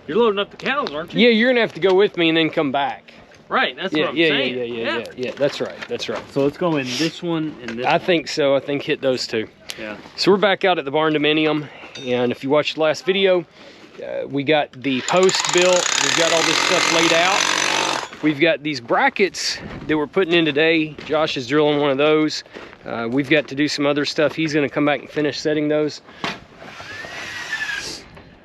You're loading up the cows, aren't you? Yeah, you're gonna have to go with me and then come back. Right, that's what I'm saying. Yeah, that's right, that's right. So let's go in this one and this I think so, I think hit those two. Yeah. So we're back out at the Barndominium, and if you watched the last video, we got the post built, we've got all this stuff laid out. We've got these brackets that we're putting in today. Josh is drilling one of those. We've got to do some other stuff. He's gonna come back and finish setting those.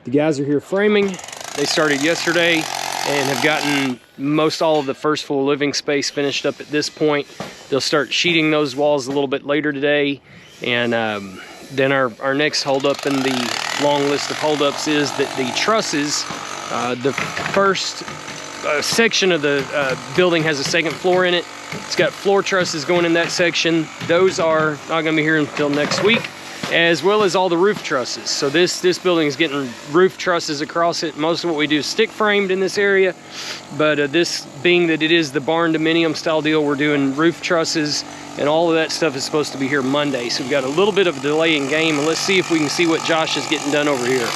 The guys are here framing. They started yesterday and have gotten most all of the first floor living space finished up at this point. They'll start sheeting those walls a little bit later today. And then our next holdup in the long list of holdups is that the trusses, the first section of the building has a second floor in it. It's got floor trusses going in that section. Those are not gonna be here until next week, as well as all the roof trusses. So this building is getting roof trusses across it. Most of what we do is stick framed in this area, but this being that it is the Barndominium style deal, we're doing roof trusses, and all of that stuff is supposed to be here Monday. So we've got a little bit of a delay in game, and let's see if we can see what Josh is getting done over here.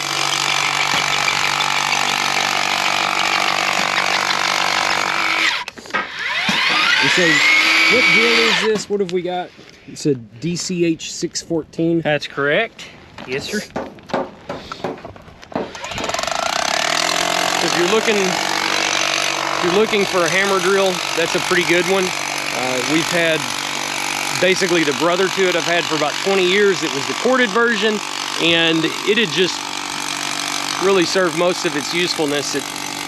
So what drill is this? What have we got? It's a DCH 614. That's correct. Yes, sir. So if you're looking for a hammer drill, that's a pretty good one. We've had basically the brother to it I've had for about 20 years. It was the corded version, and it had just really served most of its usefulness at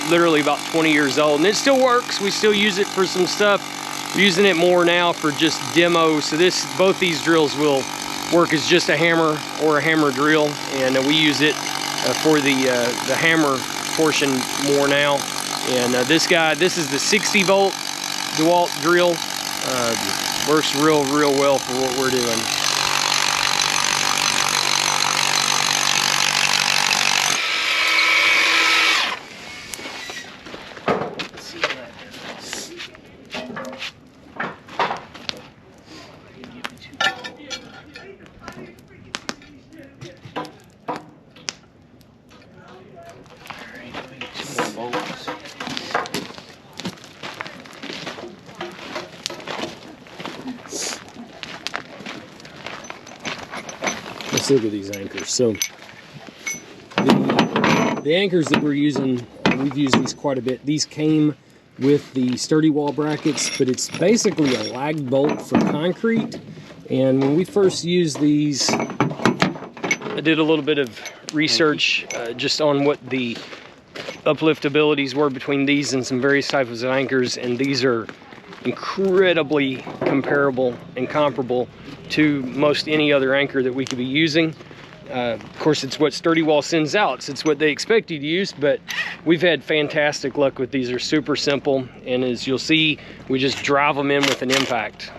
literally about 20 years old. And it still works. We still use it for some stuff. We're using it more now for just demo. So both these drills will work as just a hammer or a hammer drill, and we use it for the hammer portion more now. And this is the 60 volt DeWalt drill. Works real well for what we're doing. Let's look at these anchors. So the anchors that we're using, we've used these quite a bit. These came with the Sturdi-wall brackets, but it's basically a lag bolt for concrete. And when we first used these, I did a little bit of research just on what the uplift abilities were between these and some various types of anchors, and these are incredibly comparable and comparable to most any other anchor that we could be using. Of course, it's what Sturdi-wall sends out, so it's what they expect you to use, but we've had fantastic luck with these. They're super simple, and as you'll see, we just drive them in with an impact.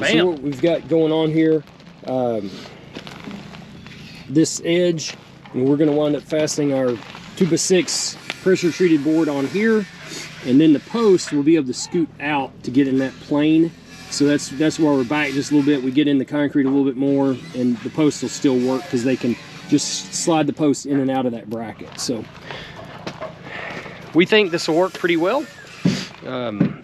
So what we've got going on here, this edge, and we're going to wind up fastening our 2x6 pressure treated board on here, and then the post will be able to scoot out to get in that plane. So that's why we're back just a little bit. We get in the concrete a little bit more, and the post will still work because they can just slide the post in and out of that bracket. So we think this will work pretty well.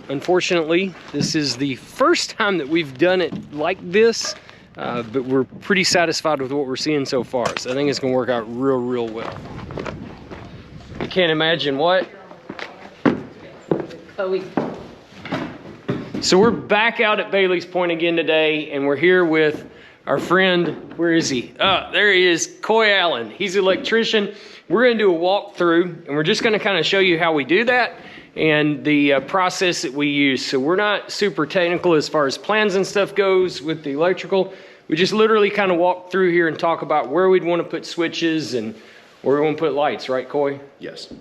Unfortunately, this is the first time that we've done it like this, but we're pretty satisfied with what we're seeing so far. So I think it's going to work out real well. You can't imagine what? So we're back out at Bailey's Point again today, and we're here with our friend. Where is he? Oh, there he is, Coy Allen. He's an electrician. We're going to do a walkthrough, and we're just going to kind of show you how we do that and the process that we use. So we're not super technical as far as plans and stuff goes with the electrical. We just literally kind of walk through here and talk about where we'd want to put switches and where we want to put lights, right, Coy? Yes.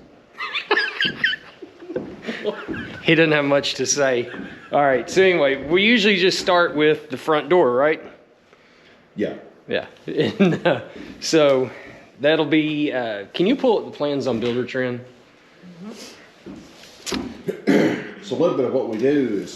He doesn't have much to say. All right, so anyway, we usually just start with the front door, right? Yeah. Yeah. And, so that'll be, can you pull up the plans on Builder Trend? So a little bit of what we do is,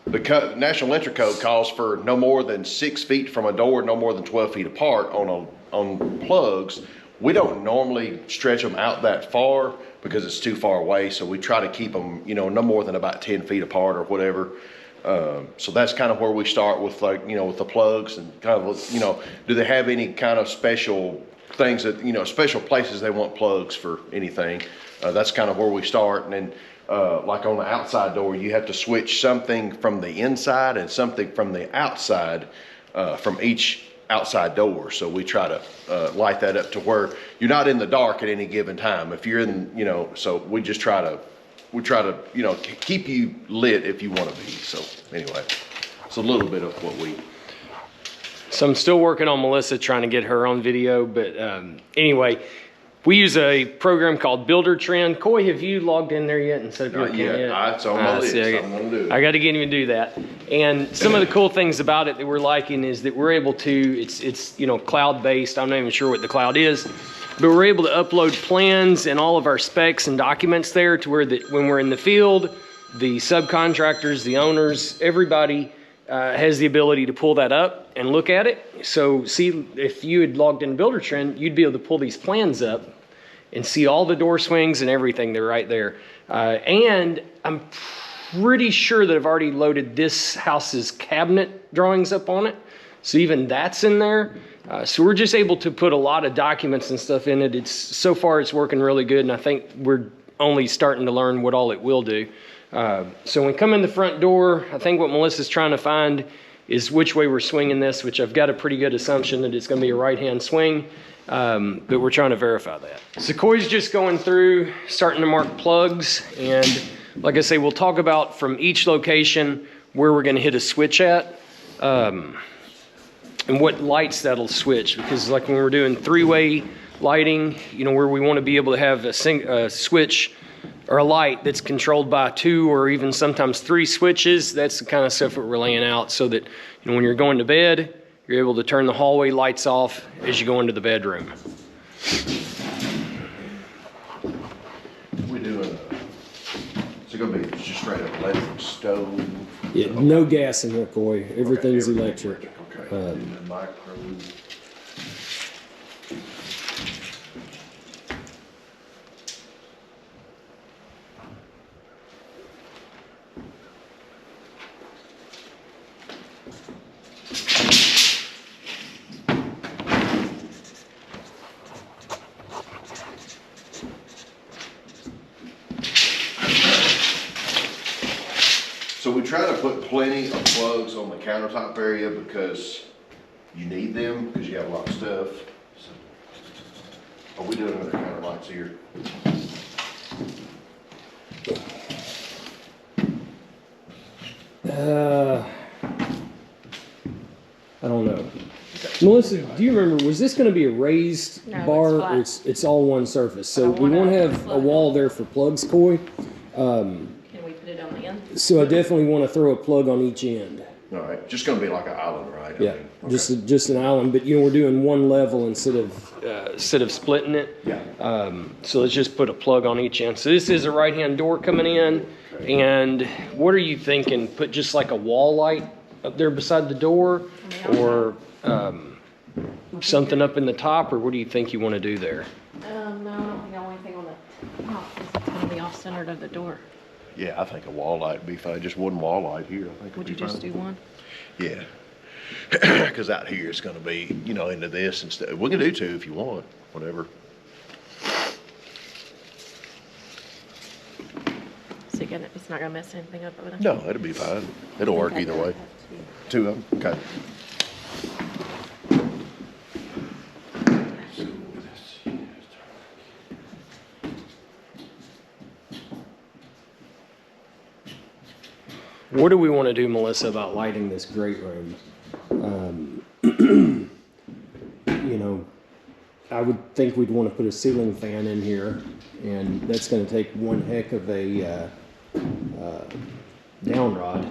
the National Electric Code calls for no more than 6 feet from a door, no more than 12 feet apart on plugs. We don't normally stretch them out that far because it's too far away. So we try to keep them, you know, no more than about 10 feet apart or whatever. So that's kind of where we start with, like, you know, with the plugs and kind of, you know, do they have any kind of special things that, you know, special places they want plugs for anything. That's kind of where we start. And then like on the outside door, you have to switch something from the inside and something from the outside from each outside door. So we try to light that up to where you're not in the dark at any given time. If you're in, you know, so we try to, you know, keep you lit if you want to be. So anyway, it's a little bit of what we. So I'm still working on Melissa, trying to get her on video, but anyway, we use a program called Builder Trend. Coy, have you logged in there yet and set up your account yet? It's on my list. I'm gonna do it. I got to get him to do that. And some of the cool things about it that we're liking is that we're able to, it's you know, cloud-based. I'm not even sure what the cloud is, but we're able to upload plans and all of our specs and documents there to where that when we're in the field, the subcontractors, the owners, everybody has the ability to pull that up and look at it. So see, if you had logged in Builder Trend, you'd be able to pull these plans up and see all the door swings and everything. They're right there. And I'm pretty sure that I've already loaded this house's cabinet drawings up on it. So even that's in there. So we're just able to put a lot of documents and stuff in it. So far it's working really good. And I think we're only starting to learn what all it will do. So when we come in the front door, I think what Melissa's trying to find is which way we're swinging this, which I've got a pretty good assumption that it's going to be a right-hand swing, but we're trying to verify that. So Coy's just going through, starting to mark plugs, and like I say, we'll talk about from each location where we're going to hit a switch at, and what lights that'll switch, because like when we're doing three-way lighting, you know, where we want to be able to have a switch or a light that's controlled by 2 or even sometimes 3 switches. That's the kind of stuff that we're laying out so that, you know, when you're going to bed, you're able to turn the hallway lights off as you go into the bedroom. We're doing it's gonna be just straight up electric stove. Yeah, no gas in here, Coy. Everything's okay, electric. Okay. Micro. So we try to put plenty of plugs on the countertop area because you need them because you have a lot of stuff. So, are we doing other counter lights here? I don't know. Melissa, do you remember, was this going to be a raised bar? Or it's all one surface. So we won't have a wall there for plugs, Coy. Can we put it on the end? So I definitely want to throw a plug on each end. All right, just gonna be like an island, right? Yeah, I mean, okay. just an island, but you know, we're doing one level instead of splitting it. Yeah. So let's just put a plug on each end. So this is a right-hand door coming in, and what are you thinking? Put just like a wall light up there beside the door, or something up in the top, or what do you think you want to do there? No, I don't think the only thing on the top is it's going to be off-centered of the door. Yeah, I think a wall light would be fine. Just one wall light here, I think. Would you just do one? Yeah. Because out here it's going to be, you know, into this and stuff. We can do 2 if you want, whatever. So it's not going to mess anything up over there? No, it'll be fine. It'll work either way. 2 of them, okay. What do we want to do, Melissa, about lighting this great room? You know, I would think we'd want to put a ceiling fan in here, and that's going to take one heck of a down rod.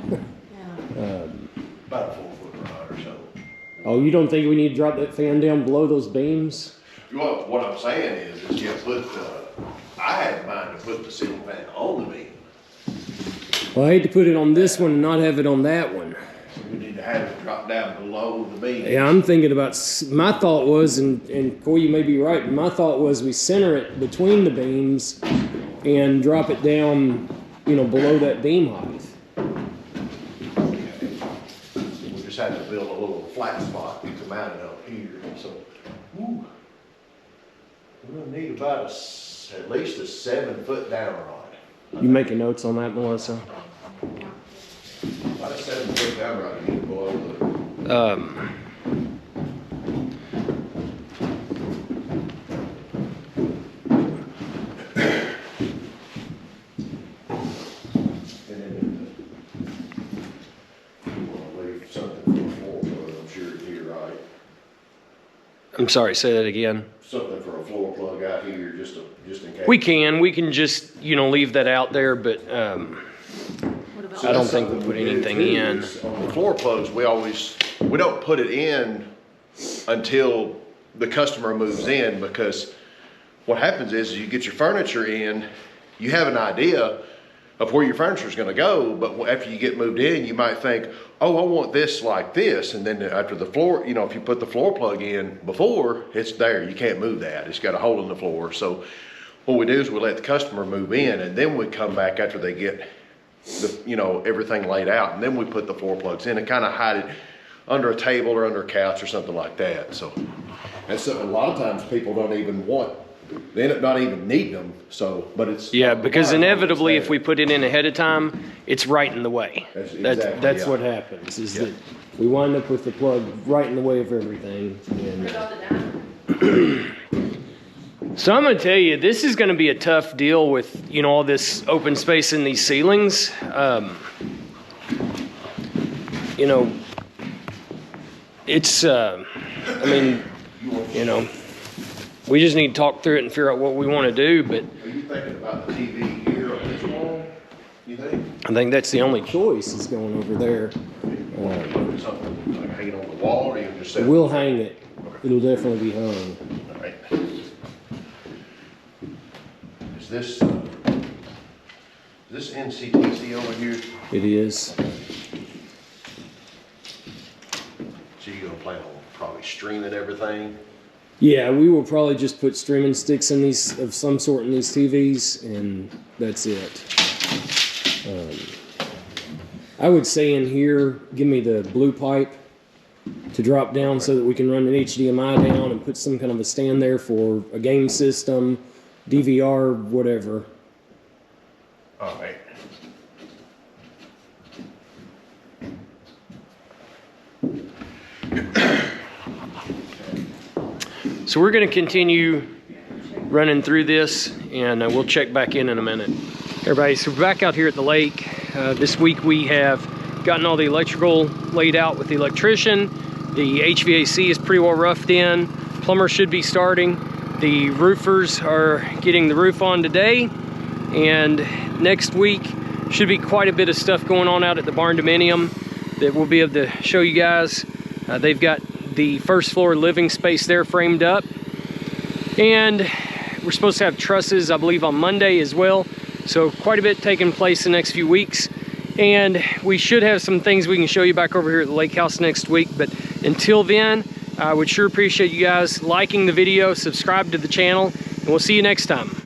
Yeah. About a 4 foot rod or so. Oh, you don't think we need to drop that fan down below those beams? Well, what I'm saying is you put, I had in mind to put the ceiling fan on the beam. Well, I hate to put it on this one and not have it on that one. We need to have it drop down below the beam. Yeah, I'm thinking about, my thought was, and Corey, you may be right, but my thought was we center it between the beams and drop it down, you know, below that beam height. We just had to build a little flat spot to mount it up here. So, we're gonna need about at least a 7 foot down rod. You making notes on that, Melissa? About a 7 foot down rod to get below the. I'm sorry, say that again. Something for a floor plug out here, just in case. We can just, you know, leave that out there, but I don't think we'll put anything in. On the floor plugs, we don't put it in until the customer moves in, because what happens is you get your furniture in, you have an idea of where your furniture is going to go, but after you get moved in, you might think, oh, I want this like this, and then after the floor, you know, if you put the floor plug in before, it's there, you can't move that, it's got a hole in the floor. So what we do is we let the customer move in, and then we come back after they get the, you know, everything laid out, and then we put the floor plugs in and kind of hide it under a table or under a couch or something like that. So, and so a lot of times people don't even want, they end up not even needing them. So, but it's, yeah, because inevitably if we put it in ahead of time, it's right in the way. That's what happens, is that we wind up with the plug right in the way of everything. And, so I'm going to tell you, this is going to be a tough deal with, you know, all this open space in these ceilings. You know, it's, I mean, you know, we just need to talk through it and figure out what we want to do. But are you thinking about the TV here on this wall, you think? I think that's the only choice, is going over there. Something like hanging on the wall, or you just set it? We'll hang it. It'll definitely be hung. All right. Is this NCTC over here? It is. So you're gonna plan on probably streaming everything? Yeah, we will probably just put streaming sticks in these, of some sort, in these TVs, and that's it. I would say in here, give me the blue pipe to drop down so that we can run an HDMI down and put some kind of a stand there for a game system, DVR, whatever. All right. So we're going to continue running through this, and we'll check back in a minute. Everybody, so we're back out here at the lake. This week we have gotten all the electrical laid out with the electrician. The HVAC is pretty well roughed in. Plumber should be starting. The roofers are getting the roof on today, and next week should be quite a bit of stuff going on out at the Barndominium that we'll be able to show you guys. They've got the first floor living space there framed up, and we're supposed to have trusses, I believe, on Monday as well. So quite a bit taking place the next few weeks, and we should have some things we can show you back over here at the lake house next week. But until then, I would sure appreciate you guys liking the video, subscribe to the channel, and we'll see you next time.